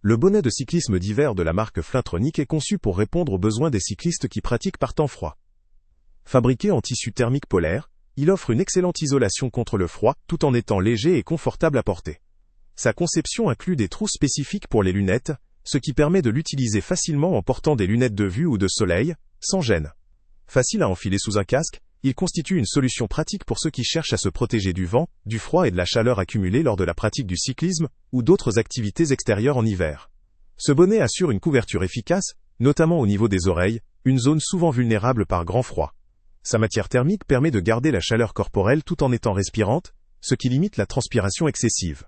Le bonnet de cyclisme d'hiver de la marque Flintronic est conçu pour répondre aux besoins des cyclistes qui pratiquent par temps froid. Fabriqué en tissu thermique polaire, il offre une excellente isolation contre le froid, tout en étant léger et confortable à porter. Sa conception inclut des trous spécifiques pour les lunettes, ce qui permet de l'utiliser facilement en portant des lunettes de vue ou de soleil, sans gêne. Facile à enfiler sous un casque, il constitue une solution pratique pour ceux qui cherchent à se protéger du vent, du froid et de la chaleur accumulée lors de la pratique du cyclisme ou d'autres activités extérieures en hiver. Ce bonnet assure une couverture efficace, notamment au niveau des oreilles, une zone souvent vulnérable par grand froid. Sa matière thermique permet de garder la chaleur corporelle tout en étant respirante, ce qui limite la transpiration excessive.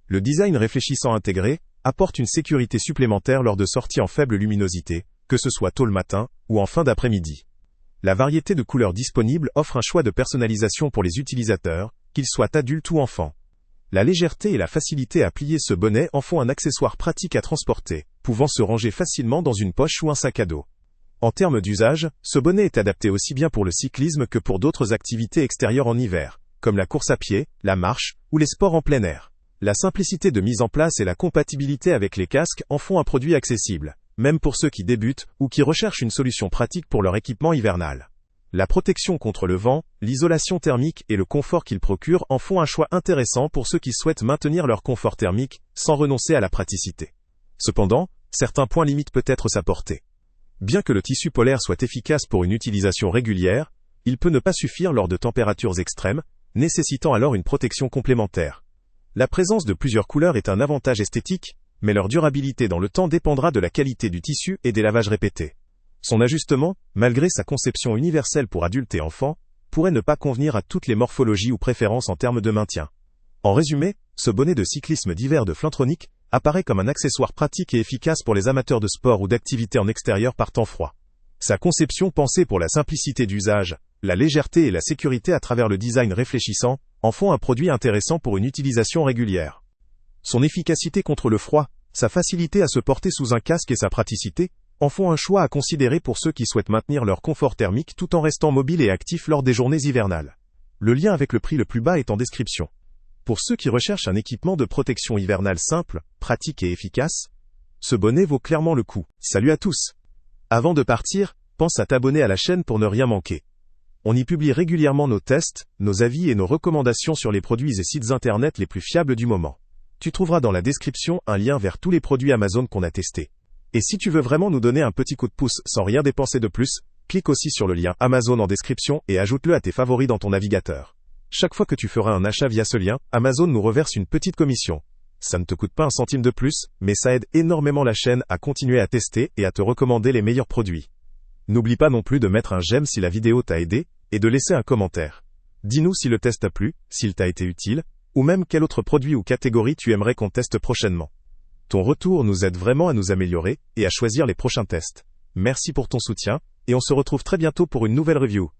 Le design réfléchissant intégré apporte une sécurité supplémentaire lors de sorties en faible luminosité, que ce soit tôt le matin ou en fin d'après-midi. La variété de couleurs disponibles offre un choix de personnalisation pour les utilisateurs, qu'ils soient adultes ou enfants. La légèreté et la facilité à plier ce bonnet en font un accessoire pratique à transporter, pouvant se ranger facilement dans une poche ou un sac à dos. En termes d'usage, ce bonnet est adapté aussi bien pour le cyclisme que pour d'autres activités extérieures en hiver, comme la course à pied, la marche ou les sports en plein air. La simplicité de mise en place et la compatibilité avec les casques en font un produit accessible, même pour ceux qui débutent ou qui recherchent une solution pratique pour leur équipement hivernal. La protection contre le vent, l'isolation thermique et le confort qu'il procure en font un choix intéressant pour ceux qui souhaitent maintenir leur confort thermique sans renoncer à la praticité. Cependant, certains points limitent peut-être sa portée. Bien que le tissu polaire soit efficace pour une utilisation régulière, il peut ne pas suffire lors de températures extrêmes, nécessitant alors une protection complémentaire. La présence de plusieurs couleurs est un avantage esthétique, mais leur durabilité dans le temps dépendra de la qualité du tissu et des lavages répétés. Son ajustement, malgré sa conception universelle pour adultes et enfants, pourrait ne pas convenir à toutes les morphologies ou préférences en termes de maintien. En résumé, ce bonnet de cyclisme d'hiver de Flintronic apparaît comme un accessoire pratique et efficace pour les amateurs de sport ou d'activités en extérieur par temps froid. Sa conception pensée pour la simplicité d'usage, la légèreté et la sécurité à travers le design réfléchissant, en font un produit intéressant pour une utilisation régulière. Son efficacité contre le froid, sa facilité à se porter sous un casque et sa praticité, en font un choix à considérer pour ceux qui souhaitent maintenir leur confort thermique tout en restant mobiles et actifs lors des journées hivernales. Le lien avec le prix le plus bas est en description. Pour ceux qui recherchent un équipement de protection hivernale simple, pratique et efficace, ce bonnet vaut clairement le coup. Salut à tous! Avant de partir, pense à t'abonner à la chaîne pour ne rien manquer. On y publie régulièrement nos tests, nos avis et nos recommandations sur les produits et sites internet les plus fiables du moment. Tu trouveras dans la description un lien vers tous les produits Amazon qu'on a testés. Et si tu veux vraiment nous donner un petit coup de pouce sans rien dépenser de plus, clique aussi sur le lien Amazon en description et ajoute-le à tes favoris dans ton navigateur. Chaque fois que tu feras un achat via ce lien, Amazon nous reverse une petite commission. Ça ne te coûte pas un centime de plus, mais ça aide énormément la chaîne à continuer à tester et à te recommander les meilleurs produits. N'oublie pas non plus de mettre un j'aime si la vidéo t'a aidé, et de laisser un commentaire. Dis-nous si le test t'a plu, s'il t'a été utile, ou même quel autre produit ou catégorie tu aimerais qu'on teste prochainement. Ton retour nous aide vraiment à nous améliorer et à choisir les prochains tests. Merci pour ton soutien, et on se retrouve très bientôt pour une nouvelle review.